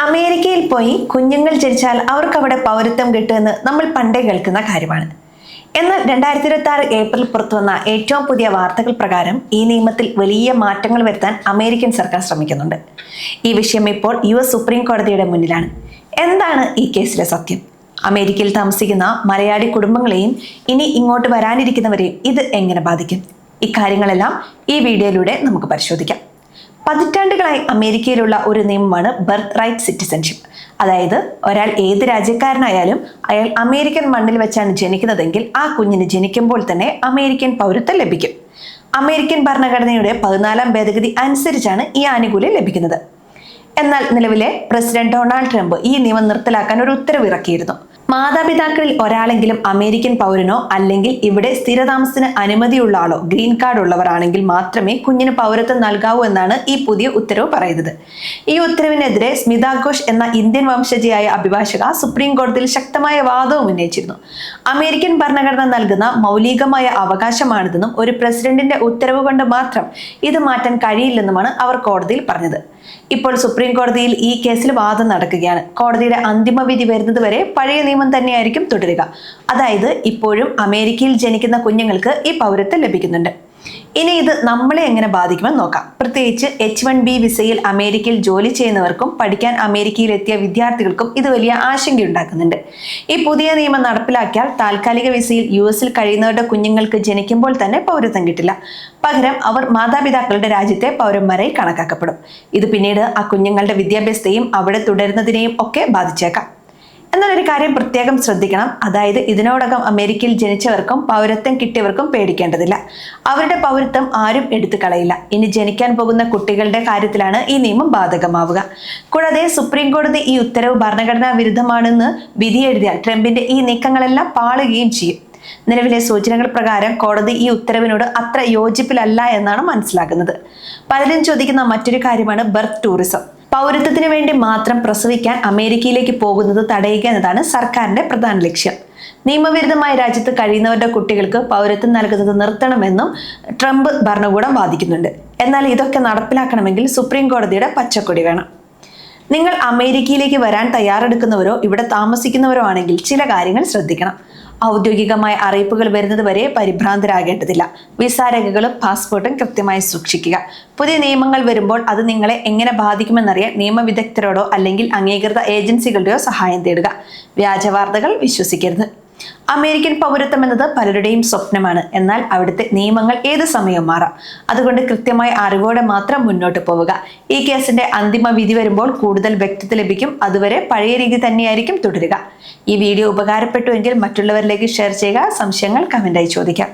അമേരിക്കയിൽ പോയി കുഞ്ഞുങ്ങൾ ജനിച്ചാൽ അവർക്ക് അവിടെ പൗരത്വം കിട്ടുമെന്ന് നമ്മൾ പണ്ടേ കേൾക്കുന്ന കാര്യമാണ്. എന്നാൽ 2026 ഏപ്രിൽ പുറത്തുവന്ന ഏറ്റവും പുതിയ വാർത്തകൾ പ്രകാരം ഈ നിയമത്തിൽ വലിയ മാറ്റങ്ങൾ വരുത്താൻ അമേരിക്കൻ സർക്കാർ ശ്രമിക്കുന്നുണ്ട്. ഈ വിഷയം ഇപ്പോൾ US സുപ്രീം കോടതിയുടെ മുന്നിലാണ്. എന്താണ് ഈ കേസിലെ സത്യം? അമേരിക്കയിൽ താമസിക്കുന്ന മലയാളി കുടുംബങ്ങളെയും ഇനി ഇങ്ങോട്ട് വരാനിരിക്കുന്നവരെയും ഇത് എങ്ങനെ ബാധിക്കും? ഇക്കാര്യങ്ങളെല്ലാം ഈ വീഡിയോയിലൂടെ നമുക്ക് പരിശോധിക്കാം. പതിറ്റാണ്ടുകളായി അമേരിക്കയിലുള്ള ഒരു നിയമമാണ് ബർത്ത് റൈറ്റ് സിറ്റിസൺഷിപ്പ്. അതായത് ഒരാൾ ഏത് രാജ്യക്കാരനായാലും അയാൾ അമേരിക്കൻ മണ്ണിൽ വെച്ചാണ് ജനിക്കുന്നതെങ്കിൽ ആ കുഞ്ഞിന് ജനിക്കുമ്പോൾ തന്നെ അമേരിക്കൻ പൗരത്വം ലഭിക്കും. അമേരിക്കൻ ഭരണഘടനയുടെ 14ാം ഭേദഗതി അനുസരിച്ചാണ് ഈ ആനുകൂല്യം ലഭിക്കുന്നത്. എന്നാൽ നിലവിലെ പ്രസിഡന്റ് ഡൊണാൾഡ് ട്രംപ് ഈ നിയമം നിർത്തലാക്കാൻ ഒരു ഉത്തരവ് ഇറക്കിയിരുന്നു. മാതാപിതാക്കളിൽ ഒരാളെങ്കിലും അമേരിക്കൻ പൗരനോ അല്ലെങ്കിൽ ഇവിടെ സ്ഥിരതാമസത്തിന് അനുമതിയുള്ള ആളോ ഗ്രീൻ കാർഡ് ഉള്ളവരാണെങ്കിൽ മാത്രമേ കുഞ്ഞിന് പൗരത്വം നൽകാവൂ എന്നാണ് ഈ പുതിയ ഉത്തരവ് പറയുന്നത്. ഈ ഉത്തരവിനെതിരെ സ്മിത ഘോഷ് എന്ന ഇന്ത്യൻ വംശജയായ അഭിഭാഷക സുപ്രീം കോടതിയിൽ ശക്തമായ വാദവും ഉന്നയിച്ചിരുന്നു. അമേരിക്കൻ ഭരണഘടന നൽകുന്ന മൗലികമായ അവകാശമാണിതെന്നും ഒരു പ്രസിഡന്റിന്റെ ഉത്തരവ് കൊണ്ട് മാത്രം ഇത് മാറ്റാൻ കഴിയില്ലെന്നുമാണ് അവർ കോടതിയിൽ പറഞ്ഞത്. ഇപ്പോൾ സുപ്രീം കോടതിയിൽ ഈ കേസിൽ വാദം നടക്കുകയാണ്. കോടതിയുടെ അന്തിമ വിധി വരുന്നത് വരെ പഴയ നിയമം തന്നെയായിരിക്കും തുടരുക. അതായത് ഇപ്പോഴും അമേരിക്കയിൽ ജനിക്കുന്ന കുഞ്ഞുങ്ങൾക്ക് ഈ പൗരത്വം ലഭിക്കുന്നുണ്ട്. ഇനി ഇത് നമ്മളെ എങ്ങനെ ബാധിക്കുമെന്ന് നോക്കാം. പ്രത്യേകിച്ച് H-1B വിസയിൽ അമേരിക്കയിൽ ജോലി ചെയ്യുന്നവർക്കും പഠിക്കാൻ അമേരിക്കയിൽ എത്തിയ വിദ്യാർത്ഥികൾക്കും ഇത് വലിയ ആശങ്കയുണ്ടാക്കുന്നുണ്ട്. ഈ പുതിയ നിയമം നടപ്പിലാക്കിയാൽ താൽക്കാലിക വിസയിൽ US-ൽ കഴിയുന്നവരുടെ കുഞ്ഞുങ്ങൾക്ക് ജനിക്കുമ്പോൾ തന്നെ പൗരത്വം കിട്ടില്ല. പകരം അവർ മാതാപിതാക്കളുടെ രാജ്യത്തെ പൗരന്മാരായി കണക്കാക്കപ്പെടും. ഇത് പിന്നീട് ആ കുഞ്ഞുങ്ങളുടെ വിദ്യാഭ്യാസത്തെയും അവിടെ തുടരുന്നതിനെയും ഒക്കെ ബാധിച്ചേക്കാം. എന്നാൽ ഒരു കാര്യം പ്രത്യേകം ശ്രദ്ധിക്കണം. അതായത് ഇതിനോടകം അമേരിക്കയിൽ ജനിച്ചവർക്കും പൗരത്വം കിട്ടിയവർക്കും പേടിക്കേണ്ടതില്ല. അവരുടെ പൗരത്വം ആരും എടുത്തു കളയില്ല. ഇനി ജനിക്കാൻ പോകുന്ന കുട്ടികളുടെ കാര്യത്തിലാണ് ഈ നിയമം ബാധകമാവുക. കൂടാതെ സുപ്രീം കോടതി ഈ ഉത്തരവ് ഭരണഘടനാ വിരുദ്ധമാണെന്ന് വിധി എഴുതിയാൽ ട്രംപിന്റെ ഈ നീക്കങ്ങളെല്ലാം പാളുകയും ചെയ്യും. നിലവിലെ സൂചനകൾ പ്രകാരം കോടതി ഈ ഉത്തരവിനോട് അത്ര യോജിപ്പിലല്ല എന്നാണ് മനസ്സിലാക്കുന്നത്. പലരും ചോദിക്കുന്ന മറ്റൊരു കാര്യമാണ് ബർത്ത് ടൂറിസം. പൗരത്വത്തിന് വേണ്ടി മാത്രം പ്രസവിക്കാൻ അമേരിക്കയിലേക്ക് പോകുന്നത് തടയുക എന്നതാണ് സർക്കാരിന്റെ പ്രധാന ലക്ഷ്യം. നിയമവിരുദ്ധമായ രാജ്യത്ത് കഴിയുന്നവരുടെ കുട്ടികൾക്ക് പൗരത്വം നൽകുന്നത് നിർത്തണമെന്നും ട്രംപ് ഭരണകൂടം വാദിക്കുന്നുണ്ട്. എന്നാൽ ഇതൊക്കെ നടപ്പിലാക്കണമെങ്കിൽ സുപ്രീം കോടതിയുടെ പച്ചക്കൊടി വേണം. നിങ്ങൾ അമേരിക്കയിലേക്ക് വരാൻ തയ്യാറെടുക്കുന്നവരോ ഇവിടെ താമസിക്കുന്നവരോ ആണെങ്കിൽ ചില കാര്യങ്ങൾ ശ്രദ്ധിക്കണം. ഔദ്യോഗികമായ അറിയിപ്പുകൾ വരുന്നത് വരെ പരിഭ്രാന്തരാകേണ്ടതില്ല. വിസ രേഖകളും പാസ്പോർട്ടും കൃത്യമായി സൂക്ഷിക്കുക. പുതിയ നിയമങ്ങൾ വരുമ്പോൾ അത് നിങ്ങളെ എങ്ങനെ ബാധിക്കുമെന്നറിയാൻ നിയമവിദഗ്ധരോടോ അല്ലെങ്കിൽ അംഗീകൃത ഏജൻസികളുടെയോ സഹായം തേടുക. വ്യാജവാർത്തകൾ വിശ്വസിക്കരുത്. അമേരിക്കൻ പൗരത്വം എന്നത് പലരുടെയും സ്വപ്നമാണ്. എന്നാൽ അവിടുത്തെ നിയമങ്ങൾ ഏത് സമയവും മാറാം. അതുകൊണ്ട് കൃത്യമായ അറിവോടെ മാത്രം മുന്നോട്ട് പോവുക. ഈ കേസിന്റെ അന്തിമ വിധി വരുമ്പോൾ കൂടുതൽ വ്യക്തത ലഭിക്കും. അതുവരെ പഴയ രീതി തന്നെയായിരിക്കും തുടരുക. ഈ വീഡിയോ ഉപകാരപ്പെട്ടുവെങ്കിൽ മറ്റുള്ളവരിലേക്ക് ഷെയർ ചെയ്യുക. സംശയങ്ങൾ കമന്റായി ചോദിക്കാം.